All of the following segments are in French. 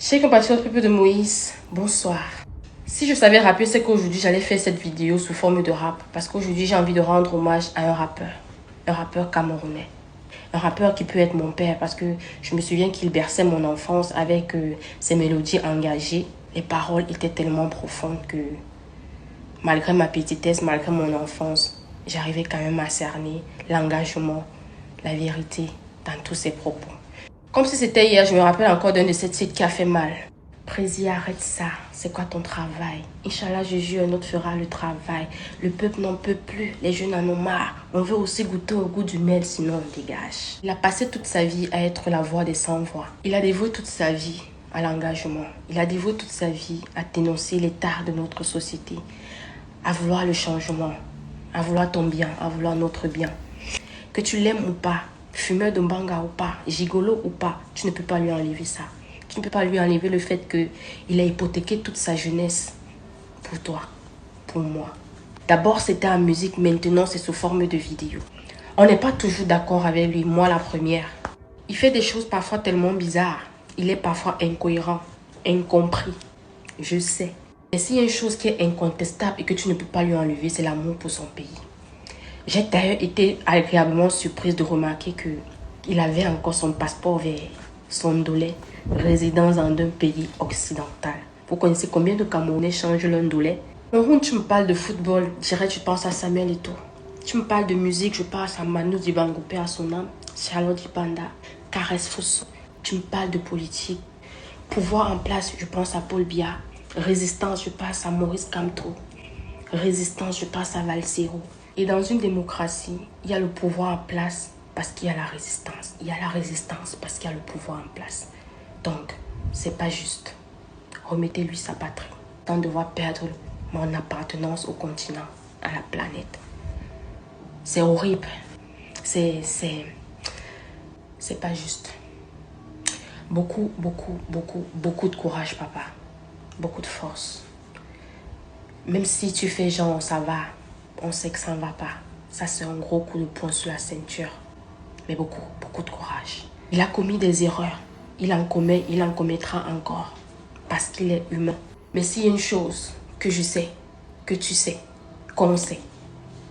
Chers compatriotes peuple de Moïse, bonsoir. Si je savais rapper, c'est qu'aujourd'hui j'allais faire cette vidéo sous forme de rap. Parce qu'aujourd'hui j'ai envie de rendre hommage à un rappeur camerounais. Un rappeur qui peut être mon père parce que je me souviens qu'il berçait mon enfance avec ses mélodies engagées. Les paroles étaient tellement profondes que malgré ma petitesse, malgré mon enfance, j'arrivais quand même à cerner l'engagement, la vérité dans tous ses propos. Comme si c'était hier, je me rappelle encore d'un de ces titres qui a fait mal. Prési, arrête ça. C'est quoi ton travail? Inch'Allah, je jure, un autre fera le travail. Le peuple n'en peut plus. Les jeunes en ont marre. On veut aussi goûter au goût du miel, sinon on dégage. Il a passé toute sa vie à être la voix des sans-voix. Il a dévoué toute sa vie à l'engagement. Il a dévoué toute sa vie à dénoncer l'état de notre société, à vouloir le changement, à vouloir ton bien, à vouloir notre bien. Que tu l'aimes ou pas, fumeur de mbanga ou pas, gigolo ou pas, tu ne peux pas lui enlever ça. Tu ne peux pas lui enlever le fait qu'il a hypothéqué toute sa jeunesse pour toi, pour moi. D'abord, c'était en musique, maintenant, c'est sous forme de vidéo. On n'est pas toujours d'accord avec lui, moi la première. Il fait des choses parfois tellement bizarres. Il est parfois incohérent, incompris. Je sais. Mais s'il y a une chose qui est incontestable et que tu ne peux pas lui enlever, c'est l'amour pour son pays. J'ai d'ailleurs été agréablement surprise de remarquer qu'il avait encore son passeport vers son dolé, résidence dans un pays occidental. Vous connaissez combien de Camerounais changent leur dolé? Quand tu me parles de football, direct je pense à Samuel Eto'o. Tu me parles de musique, je pense à Manu Dibango, à son âme, Charlotte Dipanda, Caresse Fosso. Tu me parles de politique. Pouvoir en place, je pense à Paul Biya. Résistance, je pense à Maurice Kamto. Résistance, je pense à Valsero. Et dans une démocratie, il y a le pouvoir en place parce qu'il y a la résistance. Il y a la résistance parce qu'il y a le pouvoir en place. Donc, c'est pas juste. Remettez-lui sa patrie. Tant de devoir perdre mon appartenance au continent, à la planète. C'est horrible. C'est pas juste. Beaucoup de courage, papa. Beaucoup de force. Même si tu fais genre, ça va, on sait que ça ne va pas. Ça, c'est un gros coup de poing sur la ceinture. Mais beaucoup de courage. Il a commis des erreurs. Il en commettra encore. Parce qu'il est humain. Mais s'il y a une chose que je sais, que tu sais, qu'on sait,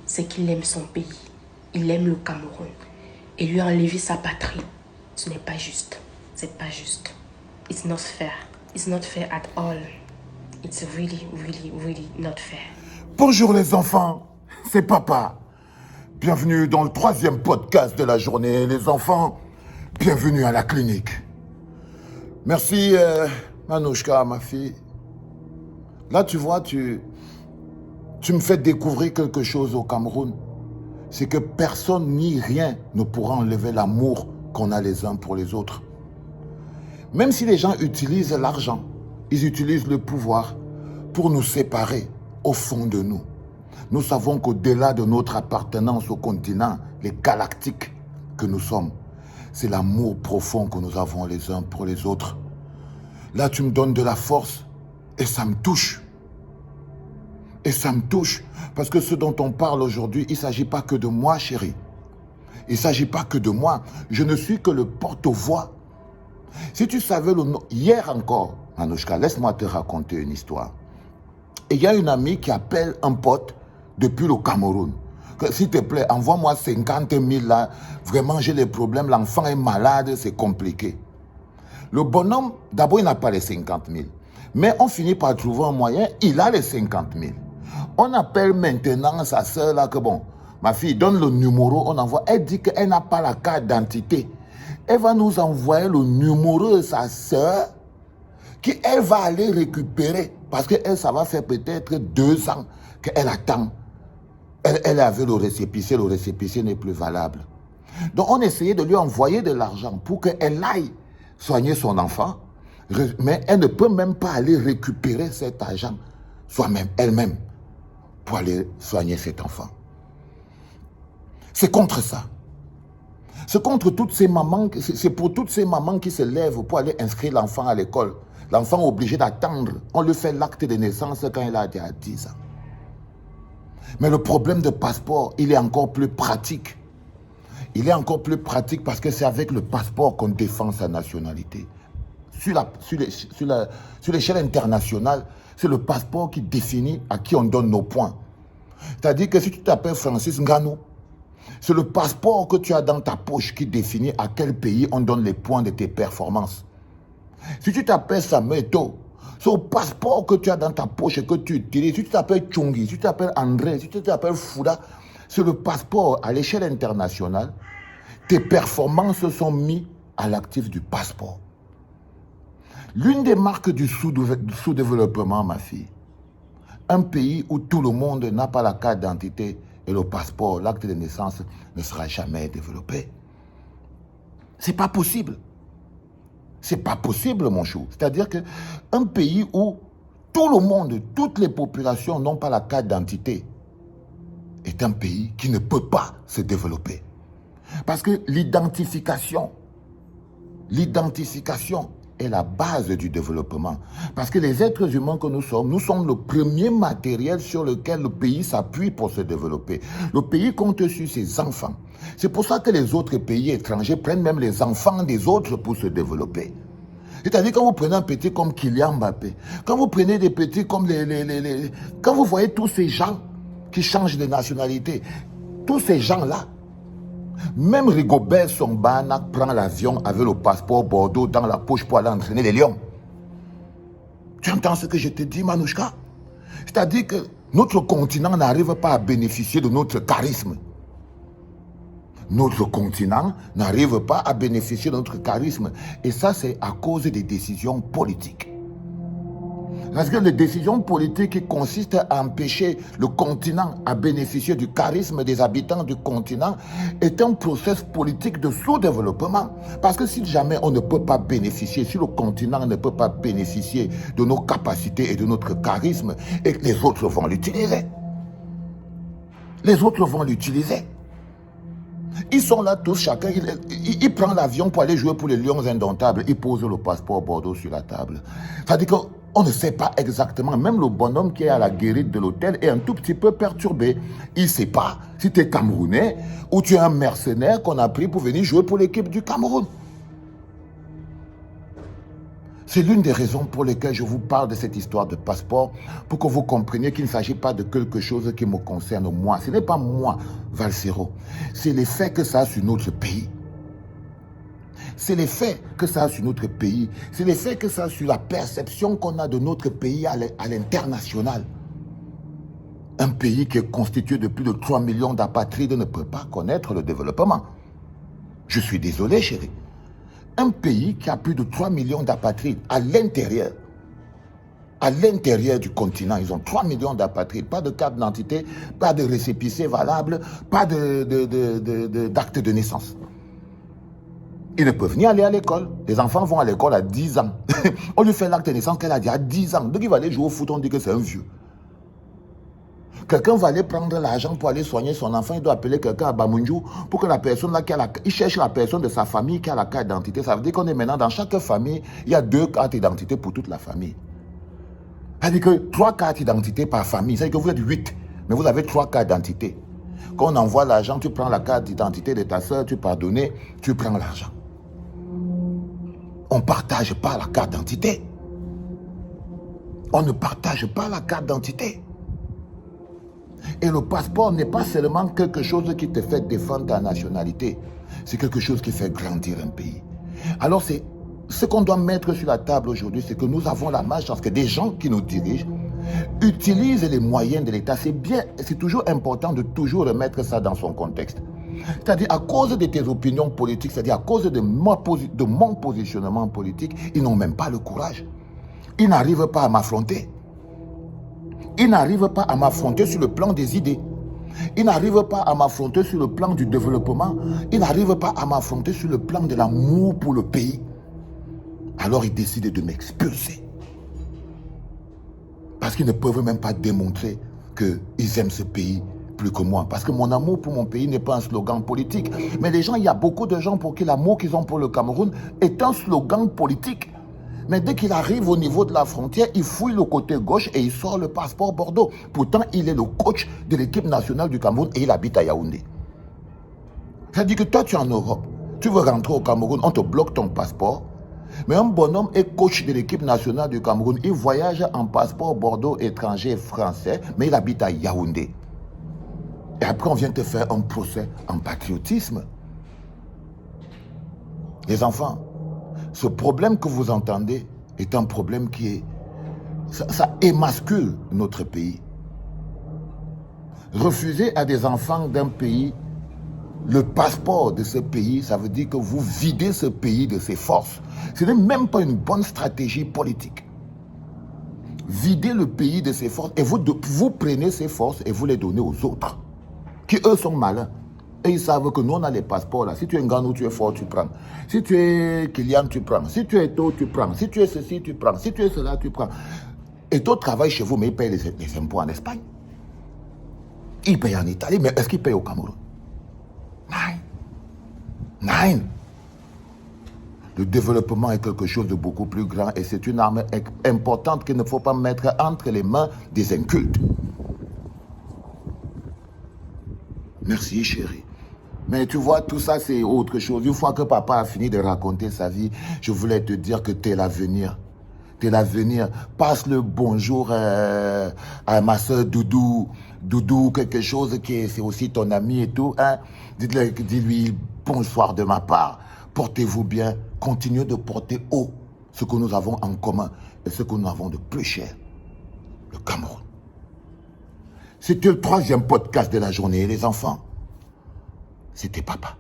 c'est qu'il aime son pays. Il aime le Cameroun. Et lui enlever sa patrie, ce n'est pas juste. C'est pas juste. It's not fair. It's not fair at all. It's really not fair. Bonjour les enfants, c'est papa. Bienvenue dans le 3e podcast de la journée. Les enfants, bienvenue à la clinique. Merci Manouchka, ma fille. Là, tu vois, tu me fais découvrir quelque chose au Cameroun. C'est que personne ni rien ne pourra enlever l'amour qu'on a les uns pour les autres. Même si les gens utilisent l'argent, ils utilisent le pouvoir pour nous séparer au fond de nous. Nous savons qu'au-delà de notre appartenance au continent, les galactiques que nous sommes, c'est l'amour profond que nous avons les uns pour les autres. Là, tu me donnes de la force et ça me touche. Et ça me touche parce que ce dont on parle aujourd'hui, il ne s'agit pas que de moi, chérie. Il ne s'agit pas que de moi. Je ne suis que le porte-voix. Si tu savais le nom, hier encore, Manouchka, laisse-moi te raconter une histoire. Et il y a une amie qui appelle un pote depuis le Cameroun. S'il te plaît, envoie-moi 50 000 là. Vraiment, j'ai des problèmes. L'enfant est malade, c'est compliqué. Le bonhomme, d'abord, il n'a pas les 50 000. Mais on finit par trouver un moyen, il a les 50 000. On appelle maintenant sa soeur là que bon, ma fille donne le numéro, on envoie. Elle dit qu'elle n'a pas la carte d'identité. Elle va nous envoyer le numéro de sa soeur qu'elle va aller récupérer. Parce qu'elle, ça va faire peut-être 2 ans qu'elle attend. Elle avait le récépissé n'est plus valable. Donc on essayait de lui envoyer de l'argent pour qu'elle aille soigner son enfant. Mais elle ne peut même pas aller récupérer cet argent soi-même, elle-même, pour aller soigner cet enfant. C'est contre ça. C'est contre toutes ces mamans, c'est pour toutes ces mamans qui se lèvent pour aller inscrire l'enfant à l'école. L'enfant est obligé d'attendre. On lui fait l'acte de naissance quand il a déjà 10 ans. Mais le problème de passeport, il est encore plus pratique. Il est encore plus pratique parce que c'est avec le passeport qu'on défend sa nationalité. sur l'échelle internationale, c'est le passeport qui définit à qui on donne nos points. C'est-à-dire que si tu t'appelles Francis Ngannou, c'est le passeport que tu as dans ta poche qui définit à quel pays on donne les points de tes performances. Si tu t'appelles Samuel Eto'o, c'est le passeport que tu as dans ta poche et que tu utilises. Si tu t'appelles Tchungi, si tu t'appelles André, si tu t'appelles Fouda, c'est le passeport à l'échelle internationale. Tes performances sont mises à l'actif du passeport. L'une des marques du sous-développement, ma fille, un pays où tout le monde n'a pas la carte d'identité et le passeport, l'acte de naissance ne sera jamais développé. C'est pas possible. C'est pas possible, mon chou. C'est-à-dire qu'un pays où tout le monde, toutes les populations n'ont pas la carte d'identité est un pays qui ne peut pas se développer. Parce que l'identification est la base du développement. Parce que les êtres humains que nous sommes le premier matériel sur lequel le pays s'appuie pour se développer. Le pays compte sur ses enfants. C'est pour ça que les autres pays étrangers prennent même les enfants des autres pour se développer. C'est-à-dire quand vous prenez un petit comme Kylian Mbappé, quand vous prenez des petits comme quand vous voyez tous ces gens qui changent de nationalité, tous ces gens-là, même Rigobert Songban prend l'avion avec le passeport Bordeaux dans la poche pour aller entraîner les Lions. Tu entends ce que je te dis, Manouchka? C'est-à-dire que notre continent n'arrive pas à bénéficier de notre charisme. Notre continent n'arrive pas à bénéficier de notre charisme. Et ça, c'est à cause des décisions politiques. Parce que les décisions politiques qui consistent à empêcher le continent à bénéficier du charisme des habitants du continent est un processus politique de sous-développement. Parce que si jamais on ne peut pas bénéficier, si le continent ne peut pas bénéficier de nos capacités et de notre charisme, et que les autres vont l'utiliser. Les autres vont l'utiliser. Ils sont là tous, chacun, il prend l'avion pour aller jouer pour les Lions indomptables. Il pose le passeport Bordeaux sur la table. C'est-à-dire qu'on ne sait pas exactement, même le bonhomme qui est à la guérite de l'hôtel est un tout petit peu perturbé. Il ne sait pas si tu es Camerounais ou tu es un mercenaire qu'on a pris pour venir jouer pour l'équipe du Cameroun. C'est l'une des raisons pour lesquelles je vous parle de cette histoire de passeport, pour que vous compreniez qu'il ne s'agit pas de quelque chose qui me concerne moi. Ce n'est pas moi, Valsero. C'est l'effet que ça a sur notre pays. C'est l'effet que ça a sur notre pays. C'est l'effet que ça a sur la perception qu'on a de notre pays à l'international. Un pays qui est constitué de plus de 3 millions d'apatrides ne peut pas connaître le développement. Je suis désolé, chérie. Un pays qui a plus de 3 millions d'apatrides à l'intérieur du continent, ils ont 3 millions d'apatrides, pas de carte d'identité, pas de récépissé valable, pas d'acte de naissance. Ils ne peuvent ni aller à l'école. Les enfants vont à l'école à 10 ans. On lui fait l'acte de naissance qu'elle a dit à 10 ans. Donc il va aller jouer au foot, on dit que c'est un vieux. Quelqu'un va aller prendre l'argent pour aller soigner son enfant, il doit appeler quelqu'un à Bamunju pour que la personne là il cherche la personne de sa famille qui a la carte d'identité. Ça veut dire qu'on est maintenant dans chaque famille, il y a 2 cartes d'identité pour toute la famille. Ça veut dire que 3 cartes d'identité par famille, ça veut dire que vous êtes 8, mais vous avez 3 cartes d'identité. Quand on envoie l'argent, tu prends la carte d'identité de ta soeur, tu pars donner, tu prends l'argent. On ne partage pas la carte d'identité. On ne partage pas la carte d'identité. Et le passeport n'est pas seulement quelque chose qui te fait défendre ta nationalité. C'est quelque chose qui fait grandir un pays. Alors c'est ce qu'on doit mettre sur la table aujourd'hui, c'est que nous avons la malchance que des gens qui nous dirigent utilisent les moyens de l'État. C'est bien, c'est toujours important de toujours remettre ça dans son contexte. C'est-à-dire à cause de tes opinions politiques, c'est-à-dire à cause de mon positionnement politique, ils n'ont même pas le courage. Ils n'arrivent pas à m'affronter. Ils n'arrivent pas à m'affronter sur le plan des idées. Ils n'arrivent pas à m'affronter sur le plan du développement. Ils n'arrivent pas à m'affronter sur le plan de l'amour pour le pays. Alors ils décident de m'expulser. Parce qu'ils ne peuvent même pas démontrer qu'ils aiment ce pays plus que moi. Parce que mon amour pour mon pays n'est pas un slogan politique. Mais les gens, il y a beaucoup de gens pour qui l'amour qu'ils ont pour le Cameroun est un slogan politique. Mais dès qu'il arrive au niveau de la frontière, il fouille le côté gauche et il sort le passeport Bordeaux. Pourtant, il est le coach de l'équipe nationale du Cameroun et il habite à Yaoundé. Ça dit que toi, tu es en Europe. Tu veux rentrer au Cameroun, on te bloque ton passeport. Mais un bonhomme est coach de l'équipe nationale du Cameroun. Il voyage en passeport Bordeaux étranger français, mais il habite à Yaoundé. Et après, on vient te faire un procès en patriotisme. Les enfants, ce problème que vous entendez est un problème qui est... Ça émascule notre pays. Refuser à des enfants d'un pays le passeport de ce pays, ça veut dire que vous videz ce pays de ses forces. Ce n'est même pas une bonne stratégie politique. Videz le pays de ses forces et vous prenez ces forces et vous les donnez aux autres, qui eux sont malins. Et ils savent que nous, on a les passeports là. Si tu es Ngannou, tu es fort, tu prends. Si tu es Kylian, tu prends. Si tu es Eto, tu prends. Si tu es ceci, tu prends. Si tu es cela, tu prends. Eto travaille chez vous, mais il paye les impôts en Espagne. Il paye en Italie, mais est-ce qu'il paye au Cameroun? Nein. Le développement est quelque chose de beaucoup plus grand et c'est une arme importante qu'il ne faut pas mettre entre les mains des incultes. Merci, chérie. Mais tu vois, tout ça, c'est autre chose. Une fois que papa a fini de raconter sa vie, je voulais te dire que t'es l'avenir. T'es l'avenir. Passe le bonjour à ma soeur Doudou. Doudou, quelque chose qui c'est aussi ton ami et tout. Hein? Dis-lui bonsoir de ma part. Portez-vous bien. Continuez de porter haut ce que nous avons en commun et ce que nous avons de plus cher. Le Cameroun. C'était le 3e podcast de la journée, les enfants. C'était papa.